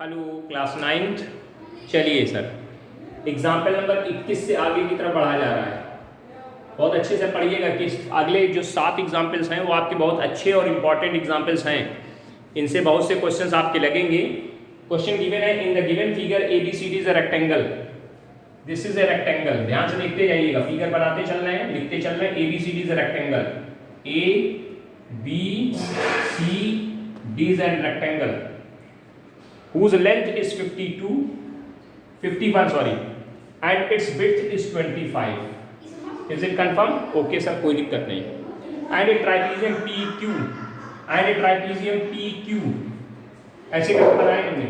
Hello class ninth. चलिए sir, example number 21 से आगे की तरफ बढ़ा जा रहा है। बहुत अच्छे से पढ़िएगा कि अगले जो 7 एग्जाम्पल्स हैं वो आपके बहुत अच्छे और इंपॉर्टेंट एग्जाम्पल्स हैं। इनसे बहुत से क्वेश्चंस आपके लगेंगे। क्वेश्चन गिवन है, in the given figure ABCD is a rectangle, this is a rectangle. ध्यान से देखते जाइएगा, फिगर बनाते चल रहे हैं, लिखते चल रहे हैं। ABCD is a rectangle, ABCD is an rectangle whose length is 51 sorry, and its width is 25. Is it confirmed? Okay sir, कोई दिक्कत नहीं। And a trapezium PQ, and a trapezium PQ, ऐसे करके बनाया हमने।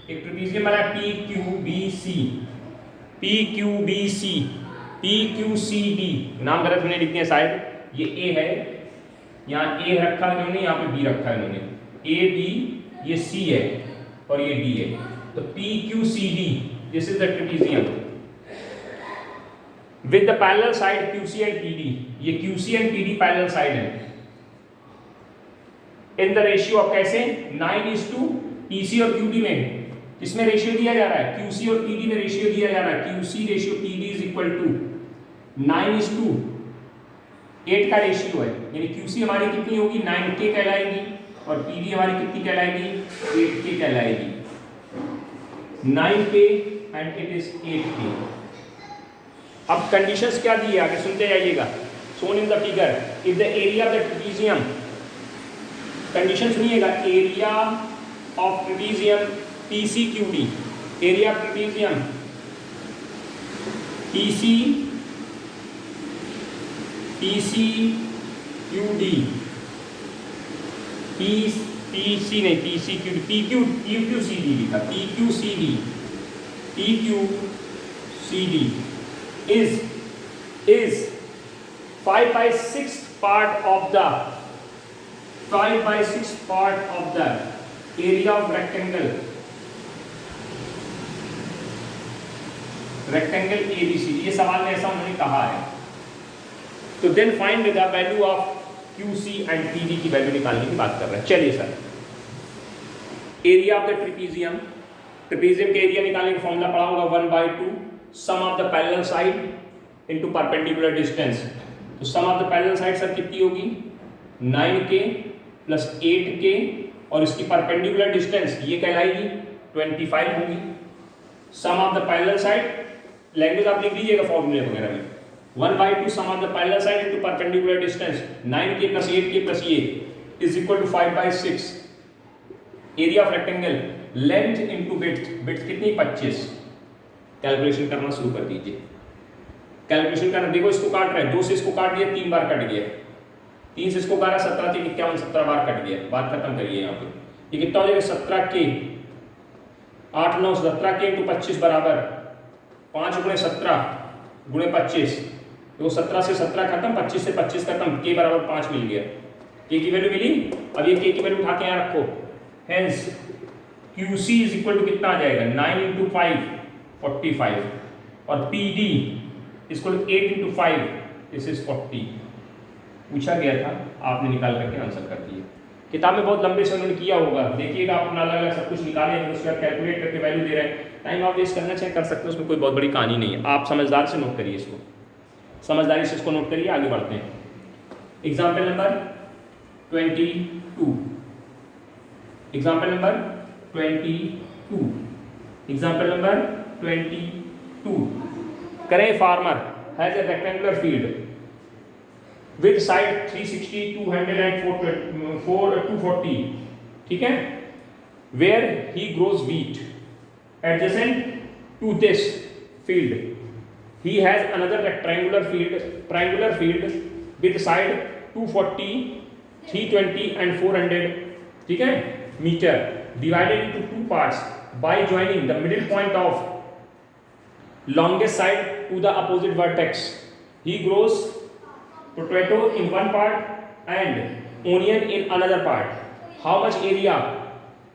एक ट्रेपेजियम बनाया PQBC, PQBC, PQCD। नाम गलत हमने लिख दिया शायद, ये A है, यहाँ A रखा है इन्होंने, यहाँ पे B रखा है इन्होंने। A B, ये C है और ये D है। तो PQCD, this is the trapezium with the parallel side QC and PD। ये QC and PD parallel side है। इन द रेशियो ऑफ कैसे 9:2 PC और QD में, इसमें रेशियो दिया जा रहा है, QC और PD में रेशियो दिया जा रहा है। QC ratio PD is equal to 9:8 का रेशियो है, यानी QC हमारी कितनी होगी 9K कहलाएगी और PD हमारी कितनी कहलाएगी 8K कहलाएगी। 9K and it is 8K। अब कंडीशंस क्या दी है आगे सुनते जाइएगा। So in the figure, if the area of the trapezium, condition सुनिएगा, area of trapezium PCQD, area of trapezium PCQD, PC नहीं PCQD, PQCD लिखा, PQCD is 5/6 part of the area of rectangle ABCD। ये सवाल में ऐसा उन्होंने कहा है। तो then find the value of QC and PD की वैल्यू निकालने की बात कर रहे हैं। चलिए sir, area of the trapezium, trapezium के एरिया निकालने का फॉर्मूला पढ़ा होगा 1/2 sum of the parallel side into perpendicular distance. तो sum of the parallel side sir कितनी होगी 9K प्लस 8K और इसकी परपेंडिकुलर डिस्टेंस ये कहलाएगी 25 होगी। Sum of the parallel side, language आप लिख लीजिएगा फॉर्मूले वगैरह में, 1/2 sum of the parallel side into perpendicular distance 9K plus 8K plus ये is equal to 5/6 area of rectangle, length into width, width कितनी 25। कैलकुलेशन करना शुरू कर दीजिए, कैलकुलेशन करना। देखो इसको काट रहे हैं, 2 से इसको काट दिया 3 बार कट गया, 3 से इसको काटा 17 3 51 17 बार कट गया। बात खत्म करिए यहाँ पे। ये कितना हो जाएगा 17K 8 9 17K into 25 बराबर 5 × 17 × 25। तो 17 से 17 खत्म, 25 से 25 खत्म, K बराबर 5 मिल गया। K की वैल्यू मिली। अब ये K की वैल्यू उठा के यहाँ रखो। Hence QC is equal to कितना आ जाएगा 9 × 5 45 और PD is equal to 8 × 5 this is 40। पूछा गया था, आपने निकाल करके आंसर कर दिया। किताब में बहुत लंबे से उन्होंने किया होगा, देखिएगा आप अपना अलग अलग सब कुछ निकालें, उसके बाद कैलकुलेट करके वैल्यू दे रहे हैं। टाइम आप वेस्ट करना चाहे कर सकते हैं, उसमें कोई बहुत बड़ी कहानी नहीं है। आप समझदार से नोट करिए इसको, समझदारी से इसको नोट करिए, आगे बढ़ते हैं। Example number 22, example number 22, example number 22। करें, farmer has a rectangular field with side 360 200 and 240, ठीक है, where he grows wheat adjacent to this field he has another triangular field with side 240 320 and 400, ठीक है, metre, divided into 2 parts by joining the middle point of longest side to the opposite vertex. He grows potato in one part and onion in another part. How much area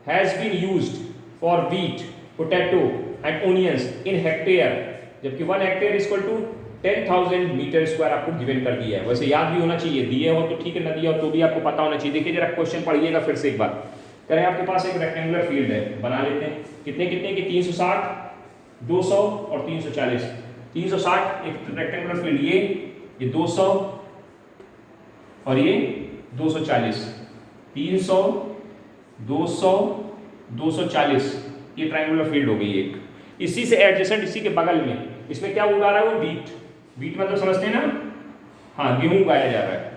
has been used for wheat, potato and onions in hectare, जबकि 1 hectare equal to 10,000 metre square आपको given कर दिया है। वैसे याद भी होना चाहिए, दिए हो तो ठीक है, न दिया हो तो भी आपको पता होना चाहिए। देखिए जरा क्वेश्चन पढ़िएगा फिर से एक बार। कह रहे हैं आपके पास एक रेक्टेंगुलर फील्ड है, बना लेते हैं। कितने कितने की 360, 200 और 340। 360 एक रेक्टेंगुलर फील्ड, ये 200 और ये 240। 300, 200, 240 ये ट्रायंगुलर फील्ड हो गई एक। इसी से एडजेसेंट, इसी के बगल में, इसमें क्या उगा रहा है वो बीट। बीट मतलब समझते हैं ना, हाँ गेहूं उगाया जा रहा है।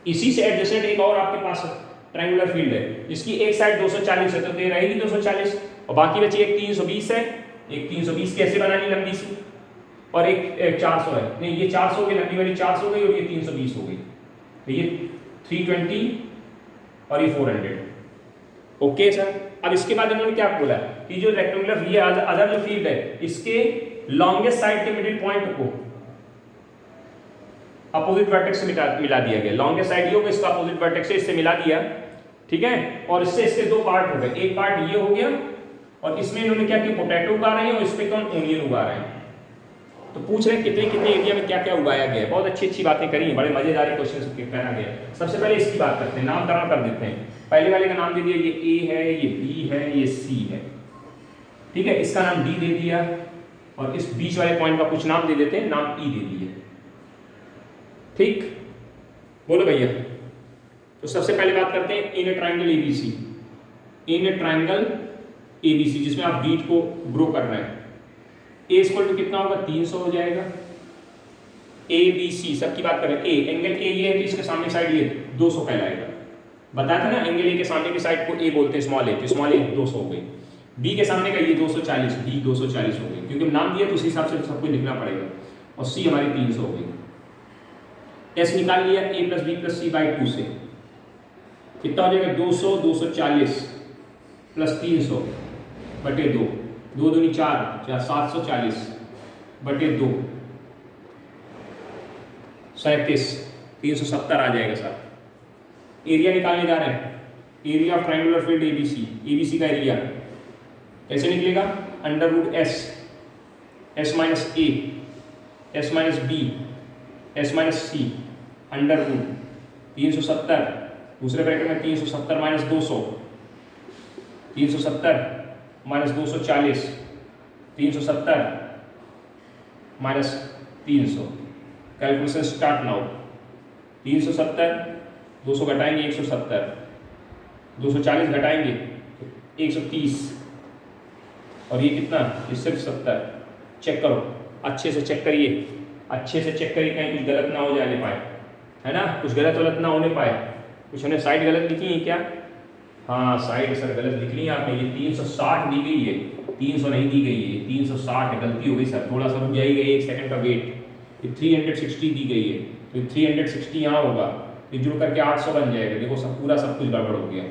इसी से एडजेसेंट एक और आपके पास ट्रायंगुलर फील्ड है, इसकी एक साइड 240 है तो ये रहेगी 240 और बाकी बची एक 320 है। एक 320 कैसे बनानी लंबी सी, और एक 400 है, नहीं ये 400 हो गई, लंबी वाली 400 हो गई और ये 320 हो गई, तो ये 320 और ये 400। Okay sir. अब इसके बाद इन्होंने क्या बोला कि जो रेक्टेंगुलर ये अदर जो फील्ड है इसके लॉन्गेस्ट साइड के मिडिल पॉइंट को अपोजिट वर्टेक्स से मिला दिया गया। लॉन्गेस्ट साइड ये होगा, इसका अपोजिट वर्टेक्स से इससे मिला दिया, ठीक है। और इससे इसके दो पार्ट हो गए, एक पार्ट ये हो गया और इसमें इन्होंने क्या किया, पोटैटो उगा रहे हैं और इस पे कौन ओनियन उगा रहे हैं। तो पूछ रहे हैं कितने कितने एरिया में क्या क्या उगाया गया है। बहुत अच्छी अच्छी बातें करी हैं, बड़े मजेदार क्वेश्चन कहना गया। सबसे पहले इसकी बात करते हैं, नामकरण कर देते हैं। पहले वाले का नाम दे दिया, ये ए है, ये बी है, ये सी है, ठीक है। इसका नाम डी दे दिया और इस बीच वाले पॉइंट का कुछ नाम दे देते हैं, नाम ई दे दिया, ठीक। बोलो भैया। तो सबसे पहले बात करते हैं in a triangle ABC. In a triangle ABC जिसमें आप बीट को ग्रो कर रहे हैं, ए इक्वल टू कितना होगा, 300 हो जाएगा। ए बी सी सबकी बात करें, ए एंगल ए ये है तो इसके सामने साइड ये 200 कहलाएगा। बताया था ना, एंगल ए के सामने की साइड को ए बोलते हैं, स्मॉल ए, तो स्मॉल ए 200 हो गई। बी के सामने का ये 240, डी 240 हो गई, क्योंकि नाम दिया तो उस हिसाब से सब कुछ लिखना पड़ेगा। और सी हमारी 300 हो गई। एस निकाल लिया, A plus B plus C by 2 से कितना हो जाएगा, 200, 240 प्लस 300 बटे 2, 2 दूनी 4, 740 बटे 2, 37, 370 आ जाएगा सर। एरिया निकालने जा रहे हैं, area of triangular field ABC. ABC का एरिया कैसे निकलेगा, under root S, S minus A, S minus B, S minus C, under root 370, दूसरे ब्रैकेट में 370 minus 200, 370 minus 240, 370 minus 300। Calculation start now. 370, 200 घटाएंगे 170, 240 घटाएंगे 130 और ये कितना, ये सिर्फ 70। चेक करो, अच्छे से चेक करिए, अच्छे से चेक करिए, कहीं कुछ गलत ना हो जाने पाए, है ना, कुछ गलत ना होने पाए। कुछ हमने साइड गलत लिखी है क्या, हाँ साइड सर गलत लिख ली आपने। ये 360 दी गई है, 300 नहीं दी गई है, 360 है, गलती हो गई सर, थोड़ा सा रुक जाइएगा, 1 सेकंड का वेट। ये 360 दी गई है, तो 360 यहाँ होगा, ये जुड़ करके 800 बन जाएगा। देखो सब पूरा सब कुछ गड़बड़ हो गया,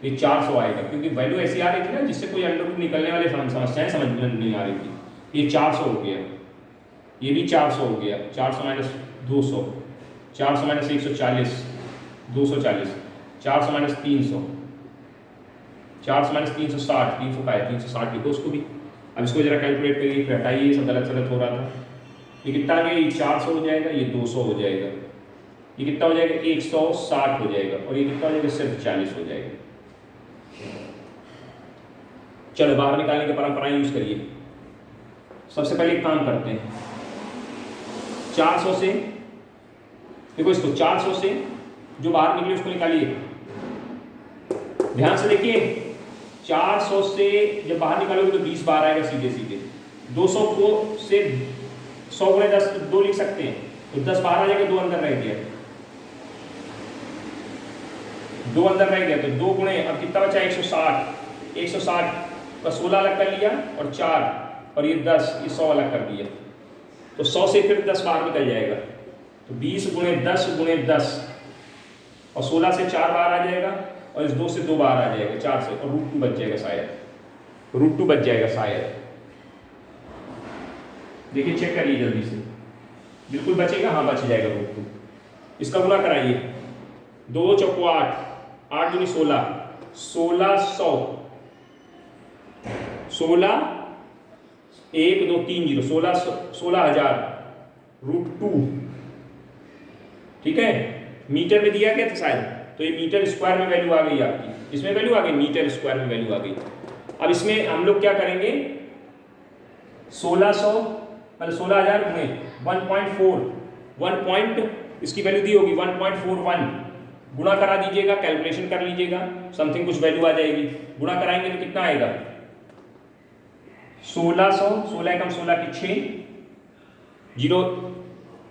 ये 400 आएगा, क्योंकि वैल्यू ऐसी आ रही थी ना जिससे कोई अंडर रूट निकलने वाले समस्याएं समझ में नहीं आ रही थी। ये 400 हो गया, ये भी 400 हो गया, 400 माइनस 200, 400 माइनस 140, 240, 400 माइनस 300, 400 माइनस 360, 300 का है, 360 लिखो उसको भी। अब इसको जरा कैलकुलेट करिए, फिर हटाइए, ये सब गलत सलत हो रहा था। ये कितना आ गया, ये 400 हो जाएगा, ये 200 हो जाएगा, ये कितना हो जाएगा, 160 हो जाएगा, और ये कितना हो जाएगा, सिर्फ 40 हो जाएगा। चलो बाहर निकालने की परंपराएं यूज करिए। सबसे पहले एक काम करते हैं, 400 से देखो, इसको 400 से जो बाहर निकले उसको निकालिए, ध्यान से देखिए। 400 से जब बाहर निकालोगे तो 20 बाहर आएगा सीधे सीधे। 200 को से 100 गुणे 10 2 लिख सकते हैं, तो 10 बाहर आ जाएगा, 2 अंदर रह गया, 2 अंदर रह गया, तो 2 गुणे, अब कितना बचा, 160, 160 का 16 अलग कर लिया और 4 और ये 10, ये 100 अलग कर दिया, तो 100 से फिर 10 बाहर निकल जाएगा, तो 20 गुणे 10 गुणे 10 और 16 से 4 बाहर आ जाएगा और इस 2 से 2 बाहर आ जाएगा, 4 से, और √2 बच जाएगा शायद, √2 बच जाएगा शायद। देखिए चेक करिए जल्दी से, बिल्कुल बचेगा, हाँ बच जाएगा √2। इसका गुणा कराइए, 2 चौको 8, 8 दूनी 16, 1600, 16 1 2 3 0, 16,000 √2, ठीक है। मीटर में दिया गया था शायद, तो ये मीटर स्क्वायर में वैल्यू आ गई आपकी। इसमें वैल्यू आ गई, मीटर स्क्वायर में वैल्यू आ गई। अब इसमें हम लोग क्या करेंगे, 1600 मतलब 16,000 गुणे 1.4 इसकी वैल्यू दी होगी 1.41, गुणा करा दीजिएगा, कैलकुलेशन कर लीजिएगा, समथिंग कुछ वैल्यू आ जाएगी। गुणा कराएंगे तो कितना आएगा, 1600, 16 एकम 16 की 6, 0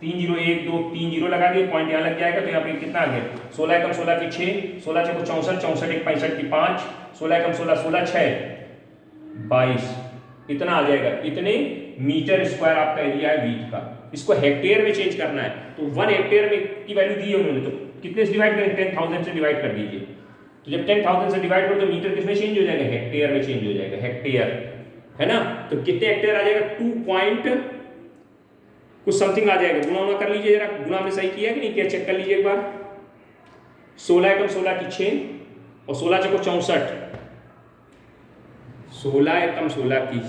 3 0 1 2 3 0 लगा दिए, पॉइंट यहाँ लग जाएगा, तो यहाँ पे कितना आ गया, 16 एकम 16 की 6, 16 6 64, 64 1 65 की 5, 16 एकम 16 16 6 22, इतना आ जाएगा। इतने मीटर स्क्वायर आपका एरिया है वीट का। इसको हेक्टेयर में चेंज करना है, तो 1 हेक्टेयर में की वैल्यू दी है उन्होंने, तो कितने से डिवाइड करें, 10,000 से डिवाइड कर दीजिए। तो जब 10,000 से डिवाइड करो तो मीटर किसमें चेंज हो जाएगा, हेक्टेयर में चेंज हो जाएगा, हेक्टेयर, है ना। तो कितने हेक्टेयर आ जाएगा, 2 पॉइंट कुछ समथिंग आ जाएगा। गुणा कर लीजिए जरा, गुणा में सही किया कि नहीं किया, चेक कर लीजिए एक बार। 16 एकम 16 की 6 और 16 6 64, 16 एकम 16 की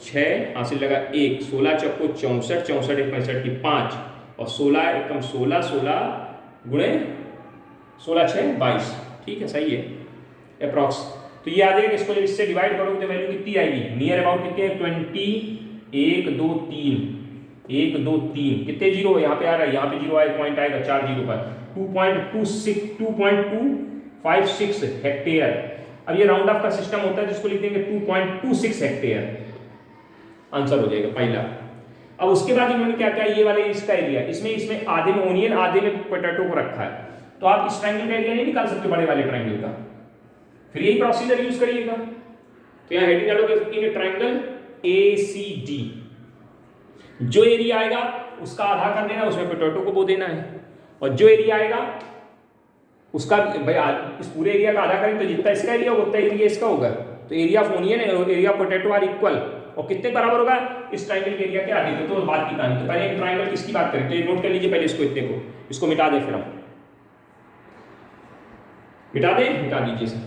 6 हासिल लगा 1, 16 चौको 64, 64 1 65 की 5 और 16 एकम 16 16 गुणे 16 6 22, ठीक है, सही है अप्रॉक्स। तो ये आ जाएगा, इसको जब इससे डिवाइड करोगे तो वैल्यू कितनी आएगी, नियर अबाउट कितने, 20 1 2 3 1 2 3 कितने जीरो यहाँ पे आ रहा है, यहाँ पे जीरो आएगा, पॉइंट आएगा 4 जीरो पर, 2.26 हेक्टेयर। अब ये राउंड ऑफ का सिस्टम होता है जिसको लिख देंगे 2.26 हेक्टेयर, आंसर हो जाएगा पहला। अब उसके बाद इन्होंने क्या किया, ये वाले इसका एरिया, इसमें आधे में ओनियन आधे में पोटैटो को रखा है, तो आप इस ट्रायंगल का एरिया नहीं निकाल सकते बड़े वाले ट्रायंगल का, फिर यही प्रोसीजर यूज करिएगा। तो यहाँ हेडिंग डालोगे इन ट्रायंगल ACD, जो एरिया आएगा उसका आधा कर देना, उसमें पोटैटो को बो देना है, और जो एरिया आएगा उसका भाई इस पूरे एरिया का आधा करें तो जितना इसका एरिया होगा उतना एरिया इसका होगा, तो एरिया ऑफ ओनियन और area of potato are equal, और कितने बराबर होगा, इस ट्रायंगल के एरिया के आधे। तो बात की कहानी, तो पहले एक ट्रायंगल किसकी बात करें, तो ये नोट कर लीजिए पहले इसको, इतने को इसको मिटा दें, फिर हम मिटा दें, मिटा दीजिए सर,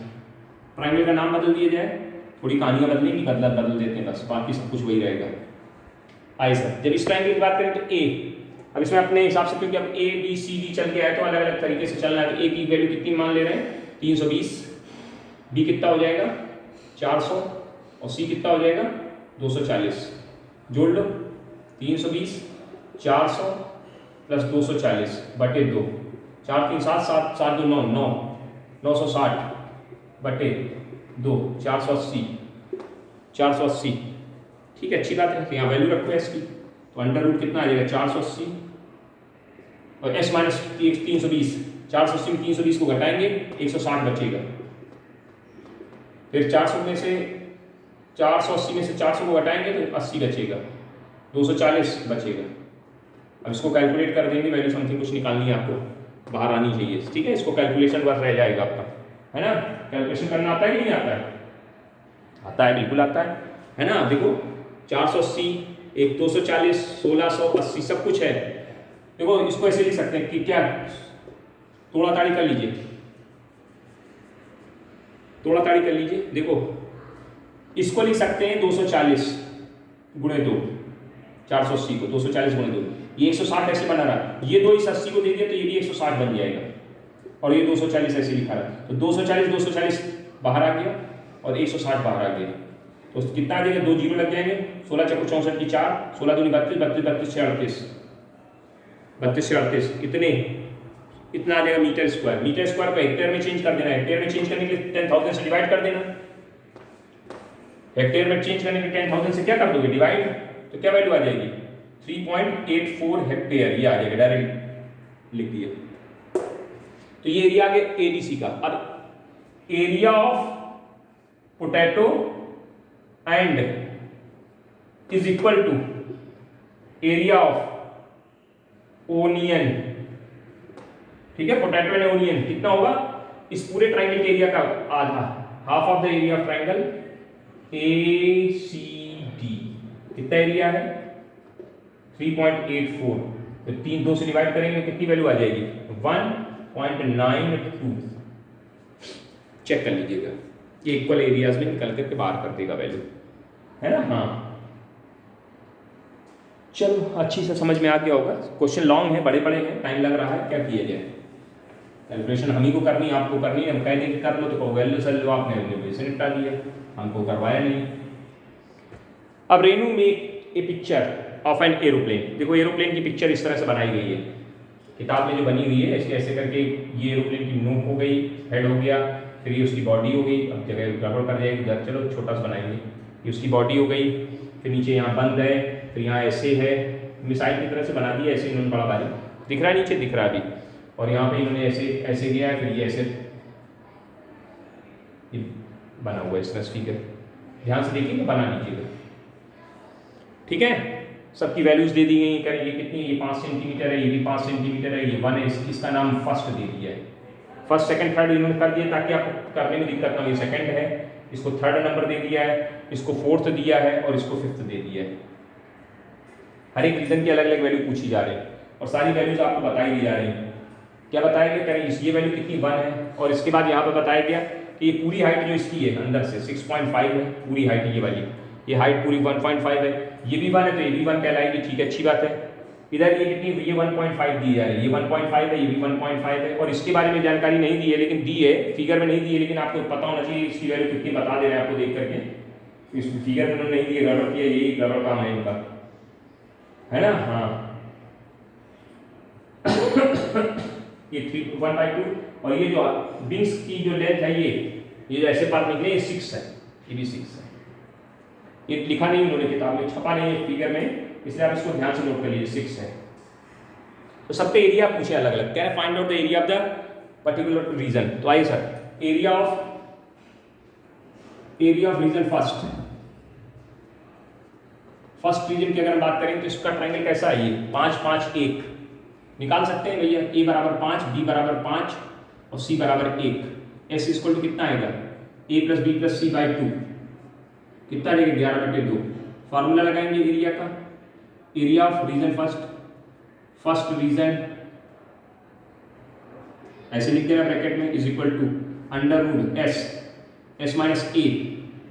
ट्रायंगल का नाम बदल दिया जाए, थोड़ी कहानियां बदलेंगी, बदल देते हैं बस, बाकी सब कुछ वही रहेगा। आइए सर, जब इस ट्रायंगल की बात करें तो ए, अब इसमें अपने हिसाब से, क्योंकि अब ABCD चल गया है तो अलग अलग तरीके से चलना है, तो ए की वैल्यू कितनी मान ले रहे हैं, 320, बी कितना हो जाएगा 400 और सी कितना हो जाएगा 240, जोड़ लो 320 400 प्लस 240 बटे 2, 4 3 7 7 7 2 9 9 960 बटे 2 480, ठीक है, अच्छी बात है। तो यहाँ वैल्यू रखो एस की, तो अंडर रूट कितना आ जाएगा 480 और एस माइनस 320, 480 में 320 को घटाएंगे 160 बचेगा, फिर 400 में से 480 में से 400 को घटाएंगे तो 80 बचेगा, 240 बचेगा। अब इसको कैलकुलेट कर देंगे, वैल्यू समथिंग कुछ निकालनी है आपको, बाहर आनी चाहिए, ठीक है। इसको कैलकुलेशन वर्क रह जाएगा आपका, है ना। कैलकुलेशन करना आता है कि नहीं आता है, आता है, बिल्कुल आता है ना। देखो 480 एक 240 1680 सब कुछ है। देखो इसको ऐसे लिख सकते हैं कि क्या, तोड़ा ताड़ी कर लीजिए, तोड़ा ताड़ी कर लीजिए। देखो इसको लिख सकते हैं 240 गुणे 2, 480 को 240 गुणे 2, ये 160 ऐसे बना रहा, ये 2 इस 80 को दे दिया तो ये भी 160 बन जाएगा, और ये 240 ऐसे लिखा रहा, तो 240 बाहर आ गया और 160 बाहर आ गया, तो कितना आ जाएगा, 2 जीरो लग जाएंगे, 16 चौको 64 की 4, 16 दूनी 32 32 32 से 38 32 से 38, इतना आ जाएगा मीटर स्क्वायर। मीटर स्क्वायर को हेक्टेयर में चेंज कर देना, हेक्टेयर में चेंज करने के लिए 10,000 से डिवाइड कर देना, हेक्टेयर में चेंज करने के 10,000 से क्या कर दोगे डिवाइड, तो क्या वैल्यू आ जाएगी 3.84 हेक्टेयर, ये आ जाएगा, डायरेक्ट लिख दिया। तो ये एरिया आ गया ADC का। अब area of potato and is equal to area of onion, ठीक है, पोटैटो एंड ओनियन कितना होगा, इस पूरे ट्रायंगल के एरिया का आधा, half of the area of triangle ACD, कितना एरिया है 3.84, तो 3 2 से डिवाइड करेंगे कितनी वैल्यू आ जाएगी 1.92, चेक कर लीजिएगा, ये इक्वल एरियाज में निकल करके बाहर कर देगा वैल्यू, है ना। हाँ चलो अच्छी से समझ में आ गया होगा। क्वेश्चन लॉन्ग है, बड़े बड़े हैं, टाइम लग रहा है, क्या किया जाए। कैलकुलेशन हम ही को करनी है, आपको करनी है, हम कह देंगे कर लो तो कहो वैल्यू सर लो, आपने वैसे निपटा दिया, हमको करवाया नहीं। अब Renu make a picture of an aeroplane. देखो एरोप्लेन की पिक्चर इस तरह से बनाई गई है, किताब में जो बनी हुई है, ऐसे ऐसे करके ये एरोप्लेन की नोक हो गई, हेड हो गया, फिर ये उसकी बॉडी हो गई, अब जगह गड़बड़ कर जाएगी उधर, चलो छोटा सा बनाएंगे, ये उसकी बॉडी हो गई, फिर नीचे यहाँ बंद है, फिर यहाँ ऐसे है, मिसाइल की तरह से बना दिया, ऐसे इन्होंने बड़ा बारी दिख रहा है, नीचे दिख रहा है अभी, और यहाँ पे इन्होंने ऐसे ऐसे किया है, फिर ये ऐसे बना हुआ है इस तरह स्पीकर, ध्यान से देखिए बना लीजिएगा, ठीक है। सबकी वैल्यूज दे दी गई, ये कितनी, ये 5 सेंटीमीटर है, ये भी 5 सेंटीमीटर है, ये 1 है, इसका नाम फर्स्ट दे दिया है, फर्स्ट सेकंड थर्ड इन्होंने कर दिया ताकि आपको करने में दिक्कत ना हो। ये सेकंड है, इसको थर्ड नंबर दे दिया है, इसको फोर्थ दिया है और इसको फिफ्थ दे दिया है। हर एक रीजन की अलग अलग वैल्यू पूछी जा रही है और सारी वैल्यूज आपको बताई दी जा रही है। क्या बताया गया, करें ये वैल्यू कितनी 1 है, और इसके बाद यहाँ पर बताया गया कि ये पूरी हाइट जो इसकी है अंदर से 6.5 है, पूरी हाइट ये वाली, ये हाइट पूरी 1.5 है, ये भी 1 है तो ये भी 1 कहलाएगी, ठीक है, अच्छी बात है। इधर ये कितनी, ये 1.5 दी जा रही है, ये 1.5 है, ये भी 1.5 है, और इसके बारे में जानकारी नहीं दी है, लेकिन दी है फिगर में नहीं दी है, लेकिन आपको पता होना चाहिए इसकी वैल्यू कितनी, बता दे रहे हैं आपको देख करके, इस फिगर में उन्होंने नहीं दी है, गड़बड़ किया, यही गड़बड़ काम है इनका, है ना। हाँ ये 1/2, और ये जो विंग्स की जो लेंथ है, ये जो ऐसे पार्ट निकले, ये 6 है, ये भी 6 है, ये लिखा नहीं उन्होंने किताब में, छपा नहीं है फिगर में, इसलिए आप इसको ध्यान से नोट कर लीजिए, 6 है। तो सबके एरिया पूछे अलग अलग, क्या है, find out the area of the particular region. तो आइए sir, area of region first region की अगर हम बात करें तो इसका ट्रायंगल कैसा है, ये 5 5 1 निकाल सकते हैं भैया, a बराबर 5, b बराबर 5 और c बराबर 1, s इक्वल टू कितना आएगा, a plus B plus C by 2, कितना आएगा 11/2। फार्मूला लगाएंगे एरिया का, area of region first region ऐसे लिख देना ब्रैकेट में, is equal to under root s minus a,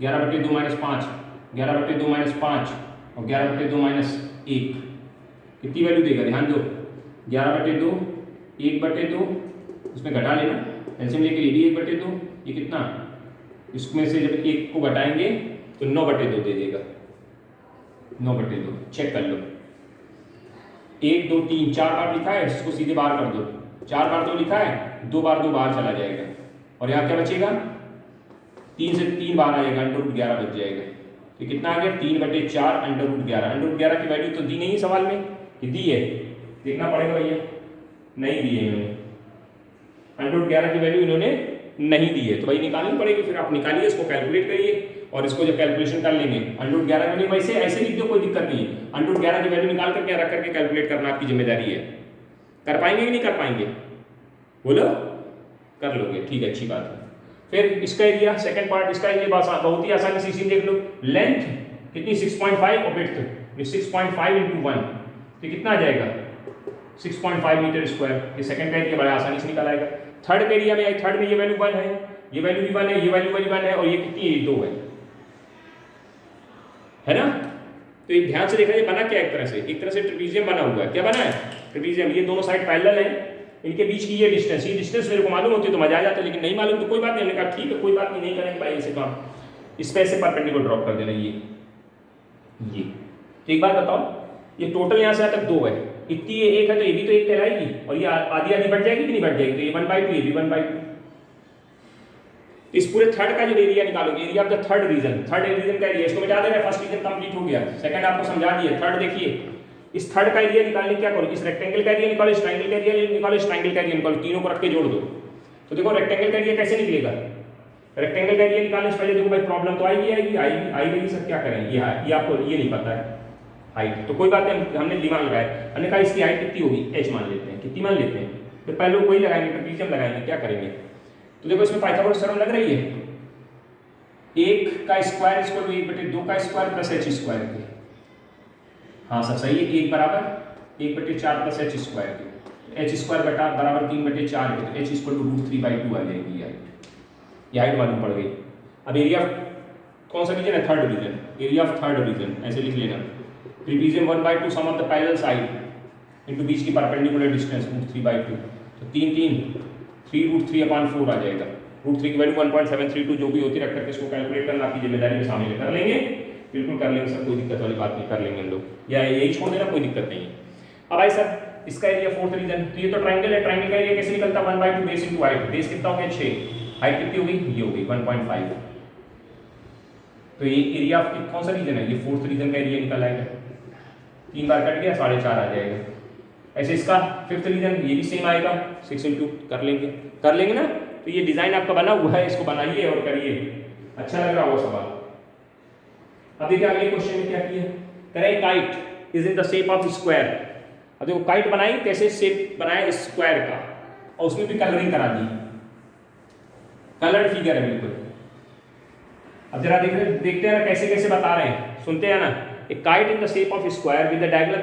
11/2 minus 5, 11/2 minus 5 और 11/2 माइनस 1, कितनी वैल्यू देगा, ध्यान दो, 11/2, 1/2, उसमें घटा लेना, एलसीएम लेके ये भी 1/2, ये कितना, इसमें से जब 1 को घटाएंगे तो 9/2 दे देगा, 9/2, चेक कर लो, 1 2 3 4 बार लिखा है, इसको सीधे बाहर कर दो, 4 बार तो लिखा है, 2 बार 2 बाहर चला जाएगा, और यहाँ क्या बचेगा, 3 से 3 बार आ जाएगा, √11 बच जाएगा, तो कितना आ गया 3/4 √11। √11 की वैल्यू तो दी नहीं सवाल में, कि दी है, देखना पड़ेगा भैया, नहीं दी है इन्होंने, √11 की वैल्यू इन्होंने नहीं दी है, तो भाई निकालनी पड़ेगी, फिर आप निकालिए, इसको कैलकुलेट करिए, और इसको जब कैलकुलेशन कर लेंगे, √11 की वैल्यू वैसे ऐसे लिख दो, कोई दिक्कत नहीं है, √11 की वैल्यू निकाल करके रख करके कैलकुलेट करना आपकी जिम्मेदारी है। कर पाएंगे कि नहीं कर पाएंगे, बोलो, कर लोगे, ठीक है, अच्छी बात है। फिर इसका एरिया, सेकंड पार्ट, इसका एरिया बहुत ही आसानी से इसी देख लो, लेंथ कितनी 6.5 और विड्थ 6.5 × 1, तो कितना आ जाएगा 6.5 मीटर स्क्वायर, ये सेकंड का एरिया बड़ा आसानी से निकल आएगा। थर्ड का एरिया में, थर्ड में ये वैल्यू 1 है, ये वैल्यू भी 1 है, ये वैल्यू 1 है, और ये कितनी है, 2 है ना। तो ये ध्यान से देखा, ये बना क्या, एक तरह से ट्रेपीजियम बना हुआ है, क्या बना है, ट्रेपीजियम, ये दोनों साइड पैरेलल है, इनके बीच की ये डिस्टेंस मेरे को मालूम होती तो मजा आ जाता, लेकिन नहीं मालूम तो कोई बात नहीं, हमने कहा ठीक है कोई बात नहीं, नहीं करेंगे भाई ऐसे काम, इस पे ऐसे परपेंडिकुलर ड्रॉप कर देना, ये तो एक बात बताओ, ये टोटल यहाँ से यहाँ तक 2 है, इतनी ये 1 है तो ये भी तो 1 कहलाएगी, और ये आधी आधी बढ़ जाएगी कि नहीं बढ़ जाएगी, तो ये 1/2, ये भी 1/2। इस पूरे थर्ड का जो एरिया निकालोगे, area of the third region का एरिया, इसको मिटा देना, फर्स्ट रीजन कंप्लीट हो गया, सेकंड आपको समझा दिया, थर्ड देखिए, इस थर्ड का एरिया निकालने क्या करो, इस रेक्टेंगल का एरिया निकालो, इस ट्रायंगल का एरिया निकालो, इस ट्रायंगल का एरिया निकालो, तीनों को रख के जोड़ दो, तो देखो रेक्टेंगल का एरिया कैसे निकलेगा, रेक्टेंगल का एरिया निकालने से पहले देखो भाई प्रॉब्लम तो आएगी सर, क्या करें, ये आपको ये नहीं पता है हाइट, तो कोई बात नहीं, हमने दिमाग लगाया, हमने कहा इसकी हाइट कितनी होगी, h मान लेते हैं, कितनी मान लेते हैं, तो पहले वही लगाएंगे, ट्रेपीजियम लगाएंगे, क्या करेंगे, तो देखो इसमें पाइथागोरस थ्योरम लग रही है, 1 का स्क्वायर इक्वल टू 1/2 का स्क्वायर प्लस h स्क्वायर के, हाँ सर सही है, 1 बराबर 1/4 प्लस h स्क्वायर के, h स्क्वायर बराबर 3/4 के, तो h इक्वल टू √3/2 आ जाएगी ये हाइट मालूम पड़ गई। अब एरिया कौन सा रीजन है, third region, area of third region ऐसे लिख लेना, trapezium 1/2 sum of the parallel side into बीच की परपेंडिकुलर डिस्टेंस √3/2, तो 3 3 3√3/4 आ जाएगा। √3 की वैल्यू 1.732 जो भी होती है रख करके इसको कैलकुलेट करना, आपकी जिम्मेदारी में शामिल कर लेंगे, बिल्कुल कर लेंगे सर, कोई दिक्कत वाली बात नहीं, कर लेंगे हम लोग, या यही छोड़ देना, कोई दिक्कत नहीं है। अब आइए सर इसका एरिया फोर्थ रीजन, तो ये तो ट्राइंगल है, ट्राइंगल का एरिया कैसे निकलता है 1/2 बेस इंटू हाइट, बेस कितना हो गया 6, हाइट कितनी हो गई, ये हो गई 1.5। तो ये एरिया कौन सा रीजन है, ये फोर्थ रीजन का एरिया निकल आएगा, 3 बार कट गया 4.5 आ जाएगा। ऐसे इसका फिफ्थ रीजन ये भी सेम आएगा, 6 इंटू कर लेंगे ना। तो ये डिजाइन आपका बना हुआ है, इसको बनाइए और करिए, अच्छा लग रहा होगा सवाल। अब देखिए अगले क्वेश्चन में क्या किया, कह रहे kite is in the shape of square. अब देखो काइट बनाई, कैसे शेप बनाया स्क्वायर का, और उसमें भी कलरिंग करा दी, कलर्ड फिगर है बिल्कुल। अब जरा देखते हैं ना कैसे कैसे बता रहे हैं, सुनते हैं ना। A kite in the shape of a square with the diagonal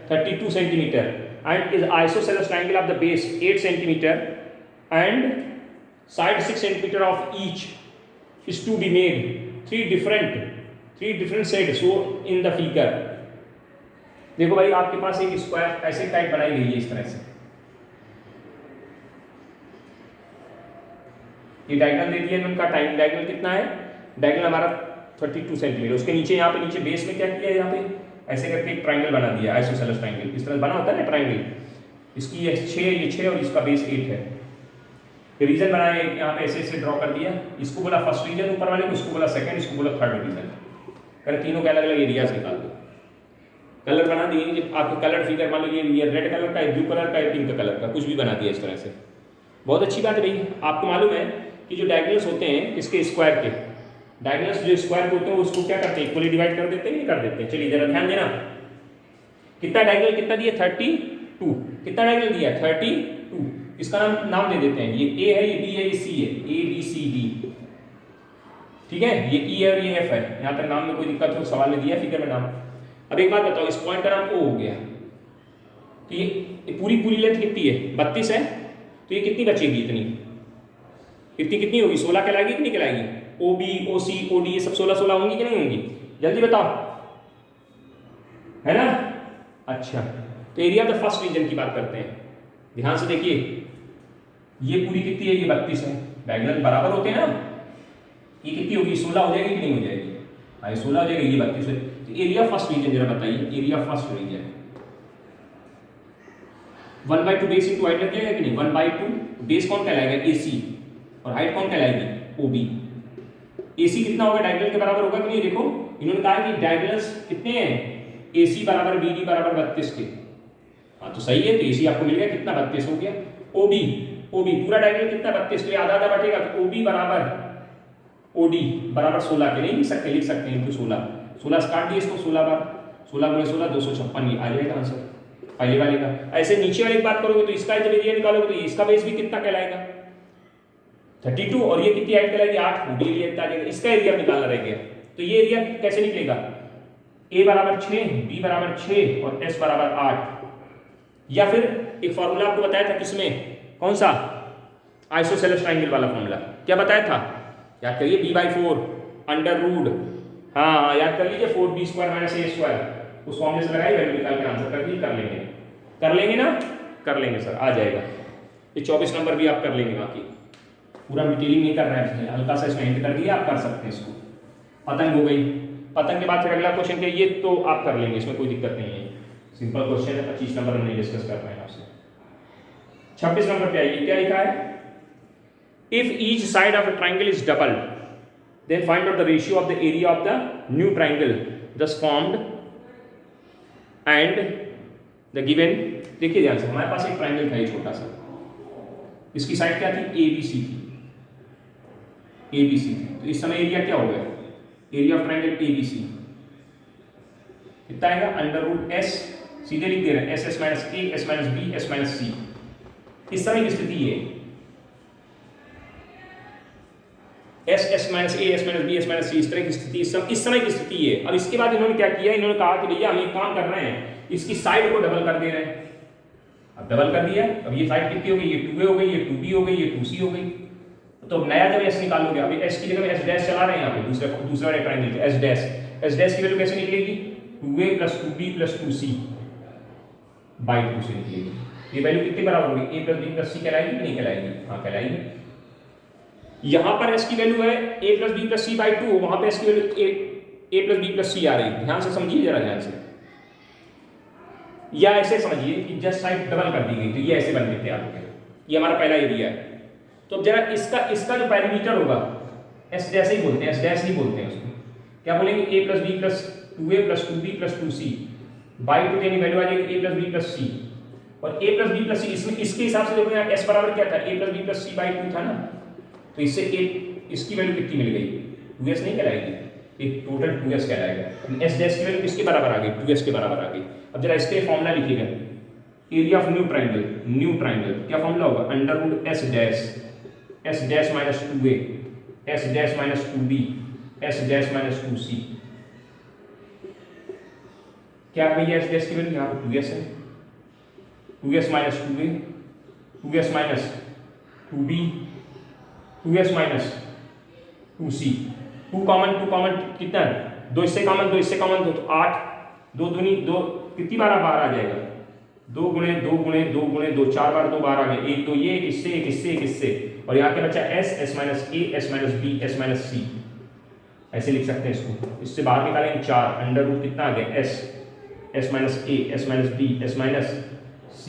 32 centimeter and is isosceles triangle of the base 8 centimeter and side 6 centimeter of each is to be made. Three different sets so in the figure. देखो भाई आपके पास एक square ऐसे kite बनाई गई है इस तरह से, ये डायगोनल दे दिया इनका, टाइम डायगोनल कितना है, डायगोनल हमारा 32 सेंटीमीटर, उसके नीचे यहाँ पे नीचे बेस में क्या किया है, यहाँ पे ऐसे करके एक ट्राइंगल बना दिया, आइसोसेलेस ट्राइंगल, इस तरह बना होता है ना ट्राइंगल, इसकी ये 6 और इसका बेस 8 है। रीजन बनाया यहाँ पे ऐसे ड्रॉ कर दिया, इसको बोला फर्स्ट रीजन ऊपर वाले को, इसको बोला सेकंड, इसको बोला थर्ड रीजन, कर तीनों के अलग अलग एरियाज निकाल दो, कलर बना दिए। आपको कलर फिगर मान लो ये रेड कलर का है, ब्लू कलर का है, पिंक कलर का, कुछ भी बना दिया इस तरह से। बहुत अच्छी बात है भाई, आपको मालूम है कि जो डायगोनल्स होते हैं इसके स्क्वायर के, डायगोनल्स जो स्क्वायर होते हैं उसको क्या करते हैं, इक्वली डिवाइड कर देते हैं, नहीं कर देते हैं। चलिए जरा ध्यान देना, कितना डायगोनल कितना दिया 32, कितना डायगोनल दिया 32, इसका नाम दे देते हैं, ये ए है, ये बी है, ये सी है, ए बी सी डी, ठीक है, ये ई है और ये एफ है। यहाँ तक नाम में कोई दिक्कत हो, सवाल में दिया फिगर में नाम। अब एक बात बताओ, इस पॉइंट का नाम ओ हो गया, तो ये पूरी लेंथ कितनी है 32 है, तो ये कितनी बचेगी, इतनी कितनी होगी, 16 कहलाएगी कि नहीं कहलाएगी, ओ बी ओ सी ओ डी ये सब 16 होंगी कि नहीं होंगी, जल्दी बताओ, है ना। अच्छा तो area of the first region की बात करते हैं, ध्यान से देखिए, ये पूरी कितनी है, ये 32 है, डायगोनल बराबर होते हैं ना, ये कितनी होगी 16 हो जाएगी कि नहीं हो जाएगी, हाँ 16 हो जाएगी, ये 32 है। तो एरिया फर्स्ट रीजन जरा बताइए, area first region 1/2 base into height लग जाएगा कि नहीं, 1/2 बेस कौन कहलाएगा ए सी, और हाइट कौन कहलाएगी ओ बी। AC कितना होगा, डायगोनल के बराबर होगा कि नहीं, देखो इन्होंने कहा कि डायगोनल्स कितने हैं, AC बराबर BD बराबर 32 के, हाँ तो सही है, तो AC आपको मिल गया कितना 32 हो गया। OB पूरा डायगोनल कितना 32, तो आधा आधा बटेगा, तो OB बराबर OD बराबर 16 के, नहीं लिख सकते हैं, तो 16 से काट दिए इसको, 16 बार 16 × 16 256 आ जाएगा आंसर पहले वाले का। ऐसे नीचे वाली बात करोगे तो इसका जब एरिया निकालोगे तो इसका बेस भी कितना कहलाएगा 32, और ये कितनी हाइट कहलाएगी 8, वो भी एरिया कितना आ जाएगा, इसका एरिया निकालना रह गया। तो ये एरिया कैसे निकलेगा, A बराबर 6, B बराबर 6 और S बराबर 8, या फिर एक फॉर्मूला आपको बताया था किसमें, कौन सा, आइसोसेलेस ट्राइंगल वाला फॉर्मूला, क्या बताया था, याद करिए, b/4 अंडर रूट, हाँ याद कर लीजिए, 4b² - a², उस फॉर्मूले से लगाई वैल्यू निकाल के आंसर कर दी, कर लेंगे ना, कर लेंगे सर, आ जाएगा। ये 24 नंबर भी आप कर लेंगे, बाकी पूरा डिटेलिंग नहीं कर रहे हैं, हल्का सा इसमें हिंट कर दिया, आप कर सकते हैं इसको। पतंग हो गई, पतंग के बाद फिर अगला क्वेश्चन क्या, ये तो आप कर लेंगे, इसमें कोई दिक्कत नहीं है, सिंपल क्वेश्चन है, 25 नंबर हमने डिस्कस कर रहे हैं आपसे। 26 नंबर पे आइए, क्या लिखा है, if each side of a triangle is double then find out the ratio of the area of the new triangle thus formed and the given. देखिए ध्यान से, हमारे पास एक ट्राइंगल था, छोटा सा, इसकी साइड क्या थी, ABC थी, ABC थी, तो इस समय एरिया क्या हो गया, एरिया ऑफ ट्राइंगल ABC कितना आएगा, √S, सीधे लिख दे रहे हैं, SS - A, S - B, S - C। इस समय की स्थिति ये S - A, S - B, S - C, इस तरह की स्थिति, इस समय की स्थिति है। अब इसके बाद इन्होंने क्या किया, इन्होंने कहा कि भैया हम एक काम कर रहे हैं, इसकी साइड को डबल कर दे रहे हैं। अब डबल कर दिया, अब ये साइड कितनी हो गई, ये 2A हो गई, ये 2B हो गई, ये 2C हो गई। तो नया जब S निकालोगे, अभी S की जगह S' चला रहे हैं यहाँ पे, दूसरा वाले ट्राइंगल S' की वैल्यू कैसे निकलेगी, 2A + 2B + 2C/2 से निकलेगी। ये वैल्यू कितने बराबर होगी, a प्लस बी प्लस सी कहलाएगी कि नहीं कहलाएगी, हाँ कहलाएगी। यहाँ पर s की वैल्यू है a plus B plus C by 2, वहाँ पे s की value a plus B plus C आ रही है। ध्यान से समझिए जरा, ध्यान से, या ऐसे समझिए कि जस्ट साइड डबल कर दी गई तो ये ऐसे बन के तैयार हो गया। ये हमारा पहला एरिया है। तो अब जरा इसका जो पैरामीटर होगा एस डैश ही बोलते हैं, एस डैश ही बोलते हैं उसको, क्या बोलेंगे, A plus B plus 2a plus 2b plus 2c by 2 यानी वैल्यू आ जाएगी a plus B plus C, और a plus B plus C इसमें इसके हिसाब से देखो यहाँ s बराबर क्या था, a plus B plus C by 2 था ना, तो इससे इसकी वैल्यू कितनी मिल गई, 2s नहीं कहलाएगी, एक टोटल 2s कहलाएगा। एस डैश की वैल्यू किसके बराबर आ गई, 2s के बराबर आ गई। अब जरा इसके फॉर्मूला लिखिएगा, एरिया ऑफ न्यू ट्राइंगल क्या फॉर्मूला होगा, under root s dash minus 2a s dash minus 2b s dash minus 2c। क्या आ गई एस डैश की वैल्यू, यहाँ पर 2s है, 2s minus 2a 2s minus 2b 2s minus 2c, 2 common कितना है, 2 इससे कॉमन 2 तो 8, 2 दूनी 2 कितनी बार बाहर आ जाएगा, 2 गुणे 2 गुणे 2 गुणे 2 4 बार 2 बार आ गए, एक तो ये एक इससे और यहाँ के बच्चा s minus a s minus b s minus c, ऐसे लिख सकते हैं इसको। इससे बाहर निकालेंगे 4, अंडर रूट कितना आ गया s minus a s minus b s minus c।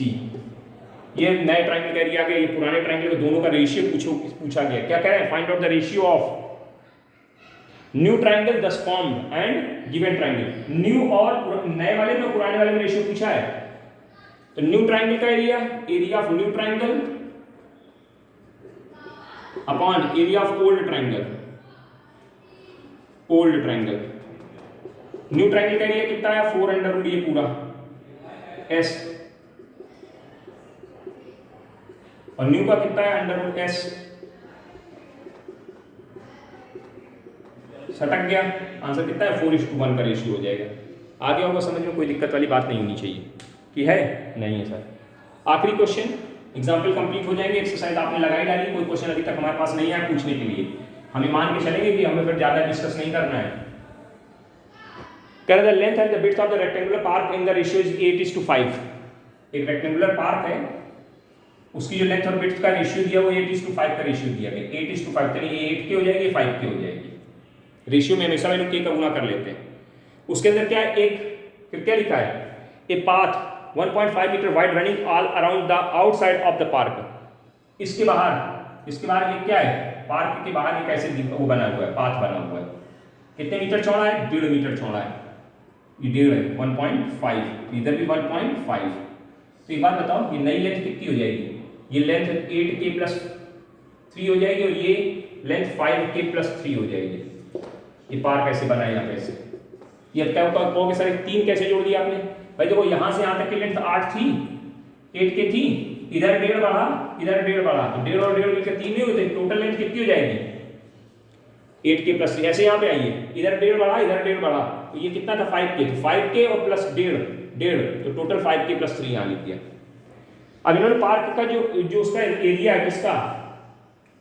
ये नए ट्राइंगल का एरिया आ गया, ये पुराने ट्राइंगल के दोनों का रेशियो पूछा गया। क्या कह रहे हैं, find out the ratio of new triangle thus formed and given triangle. New और नए वाले में पुराने वाले में रेशियो पूछा है, तो न्यू ट्राइंगल का area of new triangle upon area of old triangle. New triangle का एरिया कितना है, 4 अंडर रूट ये पूरा s, और न्यू का कितना है अंडर रूट s। सटक गया, आंसर कितना है 4:1 का रेशियो हो जाएगा। आगे होगा समझ में, कोई दिक्कत वाली बात नहीं होनी चाहिए कि है, नहीं है सर। आखिरी क्वेश्चन, एग्जाम्पल कंप्लीट हो जाएंगे, एक्सरसाइज आपने लगाई डाली, कोई क्वेश्चन अभी तक हमारे पास नहीं आया पूछने के लिए, हमें मान के चलेंगे कि हमें फिर ज्यादा डिस्कस नहीं करना है। कह रहे the length and the width of the rectangular park in the ratio is 8:5। एक रेक्टेंगुलर पार्क है, उसकी जो लेंथ और विड्थ का रेशियो दिया वो 8:5 का रेशियो दिया गया। 8:5 यानी ये 8 की हो जाएगी, 5 की हो जाएगी। रेशियो में हमेशा वैल्यू k का गुना कर लेते हैं। उसके अंदर क्या है, एक फिर क्या लिखा है, a path 1.5 metre wide running all around the outside of the park. इसके बाहर ये क्या है, पार्क के बाहर एक ऐसे वो बना हुआ है, पाथ बना हुआ है, कितने मीटर चौड़ा है, 1.5 मीटर चौड़ा है, ये 1.5 है, 1.5, इधर भी 1.5। तो एक बात बताओ, ये नई लेंथ कितनी हो जाएगी, ये लेंथ 8k प्लस 3 हो जाएगी, और ये लेंथ 5k प्लस 3 हो जाएगी। ये पार्क ऐसे बना है यहाँ पे ऐसे। ये अब क्या होगा, कहोगे सर 3 कैसे जोड़ दिया आपने, भाई देखो यहाँ से यहाँ तक की लेंथ 8 थी, 8k थी, इधर 1.5 बढ़ा, इधर 1.5 बढ़ा, तो 1.5 और 1.5 मिलकर 3 नहीं होते, टोटल लेंथ कितनी हो जाएगी 8k प्लस 3। ऐसे यहाँ पे आइए, इधर 1.5 बढ़ा, इधर 1.5 बढ़ा, तो ये कितना था 5k, तो 5k और प्लस 1.5, तो टोटल 5k प्लस 3 यहाँ लिख दिया। अब इन्होंने पार्क का जो उसका एरिया है, किसका,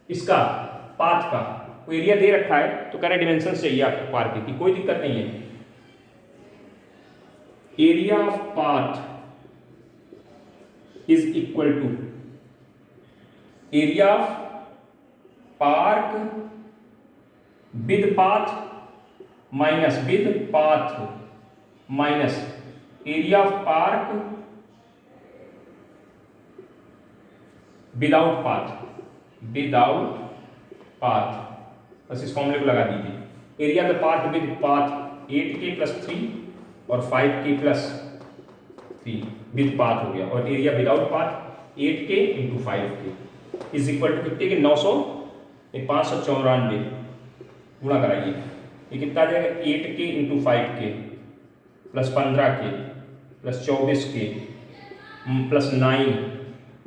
इसका पाथ का वो एरिया दे रखा है, तो कह रहे डिमेंशन चाहिए आपको पार्क की, कोई दिक्कत नहीं है। Area of path is equal to area of park with path minus area of park without path. बस इस फॉर्मूले को लगा दीजिए, area of the park with path 8k plus 3 और 5k प्लस 3 विद पाथ हो गया, और area without path 8k into 5k is equal to कितने के 900 594 गुणा कराइए, ये कितना आ जाएगा 8k into 5k plus 15k plus 24k plus 9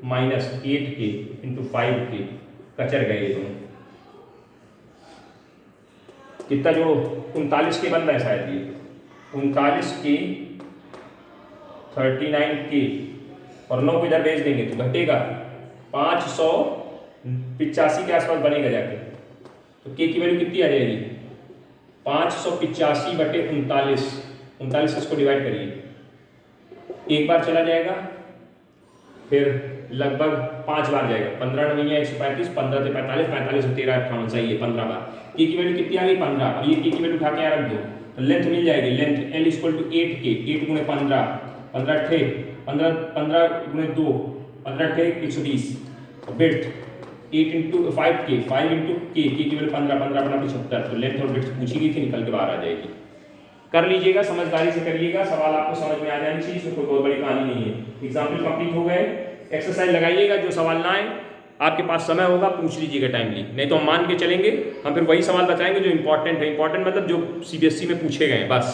minus 8k into 5k, कचर गए ये दोनों, कितना जो 39k बन रहा है शायद, ये 39k 39k और 9 को इधर भेज देंगे तो घटेगा 585 के आसपास बनेगा जाके। तो k की वैल्यू कितनी आ जाएगी 585 बटे 39 इसको डिवाइड करिए, एक बार चला जाएगा फिर लगभग 5 बार जाएगा, 15 9 135, 15 से 45, 45 से 13 58, सही है 15 बार। के की वैल्यू कितनी आ गई 15। अब ये के की वैल्यू उठा के यहाँ रख दो तो लेंथ मिल जाएगी। Length L equal to 8K, 8 गुणे 15, 15 ठे 15, 15 गुणे 2, 15 ठे 120। विड्थ 8 इंटू 5K, 5 इंटू के की वैल्यू 15, 15 अपना 75। तो लेंथ और विड्थ पूछी गई थी, निकल के बाहर आ जाएगी। कर लीजिएगा, समझदारी से करिएगा, सवाल आपको समझ में आ जानी चाहिए, इसमें कोई बहुत बड़ी कहानी नहीं है। एग्जाम्पल कंप्लीट हो गए, एक्सरसाइज लगाइएगा, जो सवाल ना आए आपके पास समय होगा पूछ लीजिएगा टाइमली, नहीं तो हम मान के चलेंगे हम फिर वही सवाल बताएंगे जो इंपॉर्टेंट है। इंपॉर्टेंट मतलब जो CBSE में पूछे गए बस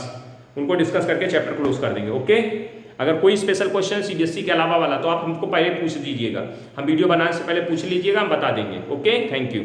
उनको डिस्कस करके चैप्टर क्लोज कर देंगे। ओके, अगर कोई स्पेशल क्वेश्चन CBSE के अलावा वाला तो आप हमको पहले पूछ दीजिएगा, हम वीडियो बनाने से पहले पूछ लीजिएगा, हम बता देंगे। Okay, thank you.